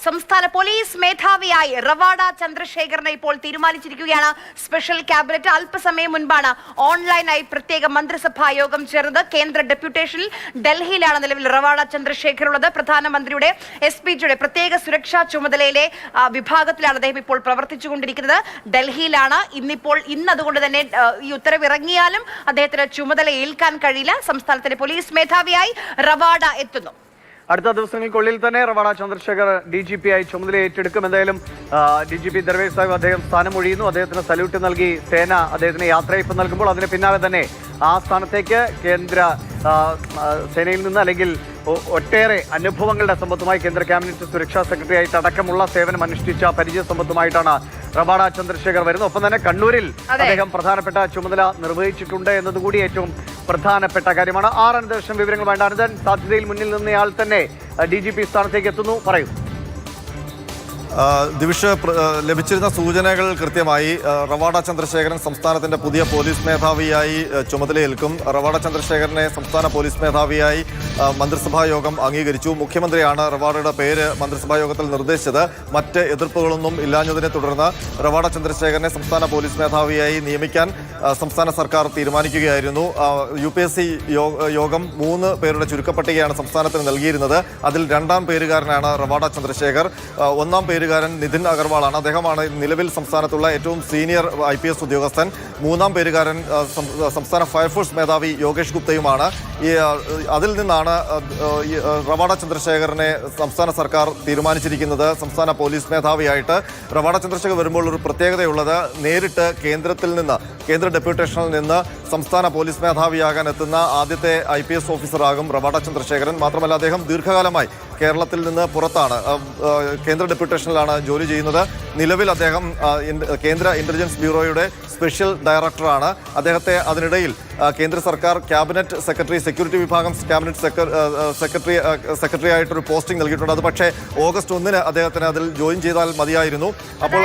സംസ്ഥാന പോലീസ് മേധാവിയായി റവാഡ ചന്ദ്രശേഖരനെ ഇപ്പോൾ തീരുമാനിച്ചിരിക്കുകയാണ് സ്പെഷ്യൽ ക്യാബിനറ്റ്. അല്പസമയം മുൻപാണ് ഓൺലൈനായി പ്രത്യേക മന്ത്രിസഭാ യോഗം ചേർന്നത്. കേന്ദ്ര ഡെപ്യൂട്ടേഷനിൽ ഡൽഹിയിലാണ് നിലവിൽ റവാഡ ചന്ദ്രശേഖർ ഉള്ളത്. പ്രധാനമന്ത്രിയുടെ SPGയുടെ പ്രത്യേക സുരക്ഷാ ചുമതലയിലെ വിഭാഗത്തിലാണ് അദ്ദേഹം ഇപ്പോൾ പ്രവർത്തിച്ചുകൊണ്ടിരിക്കുന്നത്. ഡൽഹിയിലാണ് ഇന്ന് അതുകൊണ്ട് തന്നെ ഈ ഉത്തരവ് ഇറങ്ങിയാലും അദ്ദേഹത്തിന് ചുമതല ഏൽക്കാൻ കഴിയില്ല. സംസ്ഥാനത്തിന്റെ പോലീസ് മേധാവിയായി റവാഡ എത്തുന്നു. അടുത്ത ദിവസങ്ങൾക്കുള്ളിൽ തന്നെ റവാഡ ചന്ദ്രശേഖർ DGP ആയി ചുമതല ഏറ്റെടുക്കും. എന്തായാലും DGP ദർവേഷ് സാഹിബ് അദ്ദേഹം സ്ഥാനമൊഴിയുന്നു. അദ്ദേഹത്തിന് സല്യൂട്ട് നൽകി സേന അദ്ദേഹത്തിന് യാത്രയയപ്പ് നൽകുമ്പോൾ അതിന് പിന്നാലെ തന്നെ ആ സ്ഥാനത്തേക്ക് കേന്ദ്ര സേനയിൽ നിന്ന് അല്ലെങ്കിൽ ഒട്ടേറെ അനുഭവങ്ങളുടെ സമ്പത്തുമായി കേന്ദ്ര ക്യാബിനറ്റ് സുരക്ഷാ സെക്രട്ടറി ആയിട്ട് അടക്കമുള്ള സേവനം അനുഷ്ഠിച്ച പരിചയ സമ്പത്തുമായിട്ടാണ് റവാഡ ചന്ദ്രശേഖർ വരുന്നത്. ഒപ്പം തന്നെ കണ്ണൂരിൽ അദ്ദേഹം പ്രധാനപ്പെട്ട ചുമതല നിർവഹിച്ചിട്ടുണ്ട് എന്നതുകൂടി ഏറ്റവും പ്രധാനപ്പെട്ട കാര്യമാണ്. അനന്തരം വിവരങ്ങൾ വേണ്ട. അനന്തൻ, സാധ്യതയിൽ മുന്നിൽ നിന്നയാൾ തന്നെ DGP സ്ഥാനത്തേക്ക് എത്തുന്നു, പറയൂ. ദിവിഷ്, ലഭിച്ചിരുന്ന സൂചനകൾ കൃത്യമായി. റവാഡ ചന്ദ്രശേഖരൻ സംസ്ഥാനത്തിന്റെ പുതിയ പോലീസ് മേധാവിയായി ചുമതലയേൽക്കും. റവാഡ ചന്ദ്രശേഖരനെ സംസ്ഥാന പോലീസ് മേധാവിയായി മന്ത്രിസഭാ യോഗം അംഗീകരിച്ചു. മുഖ്യമന്ത്രിയാണ് റവാഡയുടെ പേര് മന്ത്രിസഭാ യോഗത്തിൽ നിർദ്ദേശിച്ചത്. മറ്റ് എതിർപ്പുകളൊന്നും ഇല്ലാഞ്ഞതിനെ തുടർന്ന് റവാഡ ചന്ദ്രശേഖരനെ സംസ്ഥാന പോലീസ് മേധാവിയായി നിയമിക്കാൻ സംസ്ഥാന സർക്കാർ തീരുമാനിക്കുകയായിരുന്നു. UPSC യോഗം 3 പേരുടെ ചുരുക്കപ്പട്ടികയാണ് സംസ്ഥാനത്തിന് നൽകിയിരുന്നത്. അതിൽ 2ാം പേരുകാരനാണ് റവാഡ ചന്ദ്രശേഖർ. 1ാം പേരുകാരൻ നിതിൻ അഗർവാളാണ്. അദ്ദേഹമാണ് നിലവിൽ സംസ്ഥാനത്തുള്ള ഏറ്റവും സീനിയർ IPS ഉദ്യോഗസ്ഥൻ. 3ാം പേരുകാരൻ സംസ്ഥാന ഫയർഫോഴ്സ് മേധാവി യോഗേഷ് ഗുപ്തയുമാണ്. അതിൽ നിന്നാണ് റവാഡ ചന്ദ്രശേഖരനെ സംസ്ഥാന സർക്കാർ തീരുമാനിച്ചിരിക്കുന്നത് സംസ്ഥാന പോലീസ് മേധാവിയായിട്ട്. റവാഡ ചന്ദ്രശേഖർ വരുമ്പോൾ ഒരു പ്രത്യേകതയുള്ളത്, നേരിട്ട് കേന്ദ്ര ഡെപ്യൂട്ടേഷനിൽ നിന്ന് സംസ്ഥാന പോലീസ് മേധാവിയാകാൻ എത്തുന്ന ആദ്യത്തെ IPS ഓഫീസറാകും റവാഡ ചന്ദ്രശേഖരൻ. മാത്രമല്ല, അദ്ദേഹം ദീർഘകാലമായി കേരളത്തിൽ നിന്ന് പുറത്താണ്, കേന്ദ്ര ഡെപ്യൂട്ടേഷനിലാണ് ജോലി ചെയ്യുന്നത്. നിലവിൽ അദ്ദേഹം കേന്ദ്ര ഇന്റലിജൻസ് ബ്യൂറോയുടെ സ്പെഷ്യൽ ഡയറക്ടറാണ്. അദ്ദേഹത്തെ അതിനിടയിൽ കേന്ദ്ര സർക്കാർ ക്യാബിനറ്റ് സെക്രട്ടറി, സെക്യൂരിറ്റി വിഭാഗം ക്യാബിനറ്റ് സെക്രട്ടറി ആയിട്ടൊരു പോസ്റ്റിംഗ് നൽകിയിട്ടുണ്ട്. അത് പക്ഷേ ഓഗസ്റ്റ് 1 അദ്ദേഹത്തിന് അതിൽ ജോയിൻ ചെയ്താൽ മതിയായിരുന്നു. അപ്പോൾ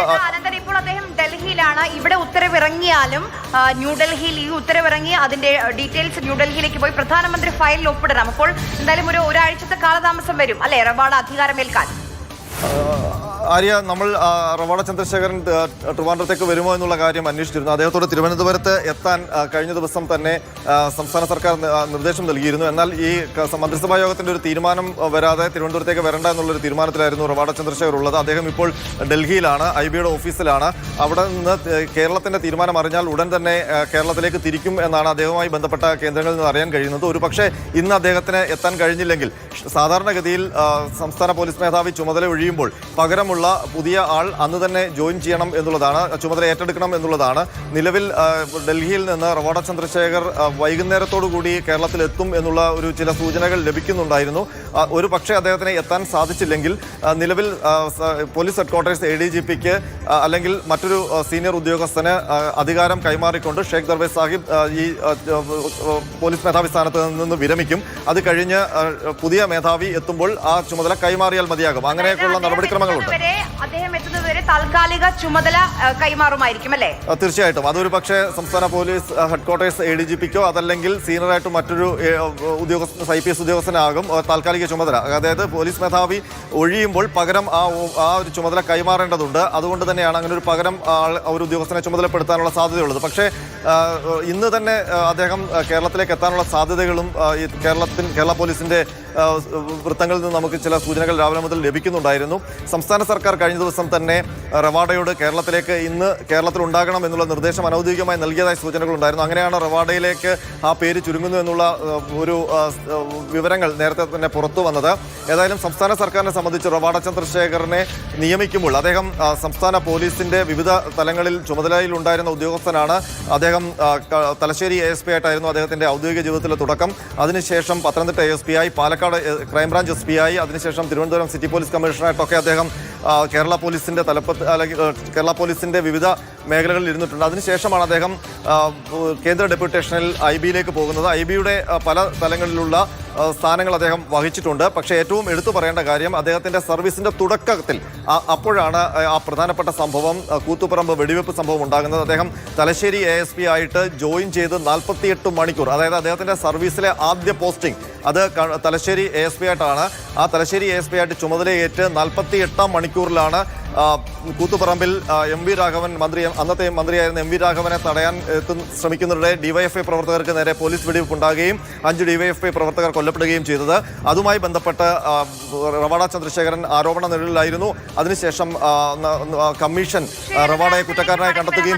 അദ്ദേഹം ഡൽഹിയിലാണ്. ഇവിടെ ഉത്തരവിറങ്ങിയാലും ന്യൂഡൽഹിയിൽ ഈ ഉത്തരവിറങ്ങി അതിന്റെ ഡീറ്റെയിൽസ് ന്യൂഡൽഹിയിലേക്ക് പോയി പ്രധാനമന്ത്രി ഫയലിൽ ഒപ്പിടണം. അപ്പോൾ എന്തായാലും ഒരാഴ്ചത്തെ കാലതാമസം വരും അല്ലെ റവാഡ അധികാരമേൽക്കാൻ? ആര്യ, നമ്മൾ റവാഡ ചന്ദ്രശേഖരൻ ട്രിവാൻഡ്രത്തേക്ക് വരുമോ എന്നുള്ള കാര്യം അന്വേഷിച്ചിരുന്നു. അദ്ദേഹത്തോട് തിരുവനന്തപുരത്ത് എത്താൻ കഴിഞ്ഞ ദിവസം തന്നെ സംസ്ഥാന സർക്കാർ നിർദ്ദേശം നൽകിയിരുന്നു. എന്നാൽ ഈ മന്ത്രിസഭാ യോഗത്തിന്റെ ഒരു തീരുമാനം വരാതെ തിരുവനന്തപുരത്തേക്ക് വരണ്ട എന്നുള്ളൊരു തീരുമാനത്തിലായിരുന്നു റവാഡ ചന്ദ്രശേഖർ ഉള്ളത്. അദ്ദേഹം ഇപ്പോൾ ഡൽഹിയിലാണ്, IBയുടെ ഓഫീസിലാണ്. അവിടെ നിന്ന് കേരളത്തിന്റെ തീരുമാനം അറിഞ്ഞാൽ ഉടൻ തന്നെ കേരളത്തിലേക്ക് തിരിക്കും എന്നാണ് അദ്ദേഹവുമായി ബന്ധപ്പെട്ട കേന്ദ്രങ്ങളിൽ നിന്ന് അറിയാൻ കഴിയുന്നത്. ഒരു പക്ഷേ ഇന്ന് അദ്ദേഹത്തിന് എത്താൻ കഴിഞ്ഞില്ലെങ്കിൽ സാധാരണഗതിയിൽ സംസ്ഥാന പോലീസ് മേധാവി ചുമതല ഒഴിയുമ്പോൾ പകരമുള്ള പുതിയ ആൾ അന്ന് തന്നെ ജോയിൻ ചെയ്യണം എന്നുള്ളതാണ്, ചുമതല ഏറ്റെടുക്കണം എന്നുള്ളതാണ്. നിലവിൽ ഡൽഹിയിൽ നിന്ന് റവാഡ ചന്ദ്രശേഖർ വൈകുന്നേരത്തോടു കൂടി കേരളത്തിലെത്തും എന്നുള്ള ചില സൂചനകൾ ലഭിക്കുന്നുണ്ടായിരുന്നു. ഒരു പക്ഷേ അദ്ദേഹത്തിന് എത്താൻ സാധിച്ചില്ലെങ്കിൽ നിലവിൽ പോലീസ് ഹെഡ്ക്വാർട്ടേഴ്സ് ADGPക്ക് അല്ലെങ്കിൽ മറ്റൊരു സീനിയർ ഉദ്യോഗസ്ഥന് അധികാരം കൈമാറിക്കൊണ്ട് ഷേഖ് ദർവേഷ് സാഹിബ് ഈ പോലീസ് മേധാവി സ്ഥാനത്ത് നിന്ന് വിരമിക്കും. അത് കഴിഞ്ഞ് പുതിയ മേധാവി എത്തുമ്പോൾ ആ ചുമതല കൈമാറിയാൽ മതിയാകും. അങ്ങനെയൊക്കെയുള്ള നടപടിക്രമങ്ങളുണ്ട്. അദ്ദേഹം എത്തുന്നതുവരെ താൽക്കാലിക ചുമതല കൈമാറുമായിരിക്കും അല്ലേ? തീർച്ചയായിട്ടും. അതൊരു പക്ഷേ സംസ്ഥാന പോലീസ് ഹെഡ്ക്വാർട്ടേഴ്സ് ADGPക്കോ അതല്ലെങ്കിൽ സീനിയറായിട്ട് മറ്റൊരു IPS ഉദ്യോഗസ്ഥനാകും താൽക്കാലിക ചുമതല. അതായത് പോലീസ് മേധാവി ഒഴിയുമ്പോൾ പകരം ആ ഒരു ചുമതല കൈമാറേണ്ടതുണ്ട്. അതുകൊണ്ട് തന്നെയാണ് അങ്ങനെ ഒരു പകരം ഒരു ഉദ്യോഗസ്ഥനെ ചുമതലപ്പെടുത്താനുള്ള സാധ്യതയുള്ളത്. പക്ഷേ ഇന്ന് തന്നെ അദ്ദേഹം കേരളത്തിലേക്ക് എത്താനുള്ള സാധ്യതകളും കേരള പോലീസിന്റെ വൃത്തങ്ങളിൽ നിന്ന് നമുക്ക് ചില സൂചനകൾ രാവിലെ മുതൽ ലഭിക്കുന്നുണ്ടായിരുന്നു. സംസ്ഥാന സർക്കാർ കഴിഞ്ഞ ദിവസം തന്നെ റവാഡയോട് ഇന്ന് കേരളത്തിൽ ഉണ്ടാകണം എന്നുള്ള നിർദ്ദേശം അനൗദ്യോഗികമായി നൽകിയതായി സൂചനകളുണ്ടായിരുന്നു. അങ്ങനെയാണ് റവാഡയിലേക്ക് ആ പേര് ചുരുങ്ങുന്നു എന്നുള്ള ഒരു വിവരങ്ങൾ നേരത്തെ തന്നെ പുറത്തു വന്നത്. ഏതായാലും സംസ്ഥാന സർക്കാരിനെ സംബന്ധിച്ച് റവാഡ ചന്ദ്രശേഖരനെ നിയമിക്കുമ്പോൾ അദ്ദേഹം സംസ്ഥാന പോലീസിന്റെ വിവിധ തലങ്ങളിൽ ചുമതലയിൽ ഉണ്ടായിരുന്ന ഉദ്യോഗസ്ഥനാണ്. അദ്ദേഹം തലശ്ശേരി ASP ആയിട്ടായിരുന്നു അദ്ദേഹത്തിന്റെ ഔദ്യോഗിക ജീവിതത്തിലെ തുടക്കം. അതിനുശേഷം പത്തനംതിട്ട ASP ആയി, പാലക്കാട് ക്രൈംബ്രാഞ്ച് SP ആയി, അതിനുശേഷം തിരുവനന്തപുരം സിറ്റി പോലീസ് കമ്മീഷണറായിട്ടൊക്കെ അദ്ദേഹം കേരള പോലീസിന്റെ അല്ലെങ്കിൽ കേരള പോലീസിന്റെ വിവിധ മേഖലകളിൽ ഇരുന്നിട്ടുണ്ട്. അതിനുശേഷമാണ് അദ്ദേഹം കേന്ദ്ര ഡെപ്യൂട്ടേഷനിൽ IBയിലേക്ക് പോകുന്നത്. IBയുടെ പല തലങ്ങളിലുള്ള സ്ഥാനങ്ങൾ അദ്ദേഹം വഹിച്ചിട്ടുണ്ട്. പക്ഷേ ഏറ്റവും എടുത്തു പറയേണ്ട കാര്യം അദ്ദേഹത്തിന്റെ സർവീസിന്റെ തുടക്കത്തിൽ അപ്പോഴാണ് ആ പ്രധാനപ്പെട്ട സംഭവം, കൂത്തുപറമ്പ് വെടിവെപ്പ് സംഭവം ഉണ്ടാകുന്നത്. അദ്ദേഹം തലശ്ശേരി ASP ആയിട്ട് ജോയിൻ ചെയ്ത് 48 മണിക്കൂർ, അതായത് അദ്ദേഹത്തിന്റെ സർവീസിലെ ആദ്യ പോസ്റ്റിംഗ് അത് തലശ്ശേരി ASP ആയിട്ടാണ്. ആ തലശ്ശേരി ASP ആയിട്ട് ചുമതലയേറ്റ് 48-ാം മണിക്കൂറിലാണ് കൂത്തുപറമ്പിൽ MV രാഘവൻ അന്നത്തെ മന്ത്രിയായിരുന്ന MV രാഘവനെ തടയാൻ ശ്രമിക്കുന്നതിനിടെ DYFI പ്രവർത്തകർക്ക് നേരെ പോലീസ് വെടിവെപ്പ് ഉണ്ടാകുകയും 5 DYFI പ്രവർത്തകർ കൊല്ലപ്പെടുകയും ചെയ്തത്. അതുമായി ബന്ധപ്പെട്ട് റവാഡ ചന്ദ്രശേഖരൻ ആരോപണ നിഴലിലായിരുന്നു. അതിനുശേഷം കമ്മീഷൻ റവാഡയെ കുറ്റക്കാരനായി കണ്ടെത്തുകയും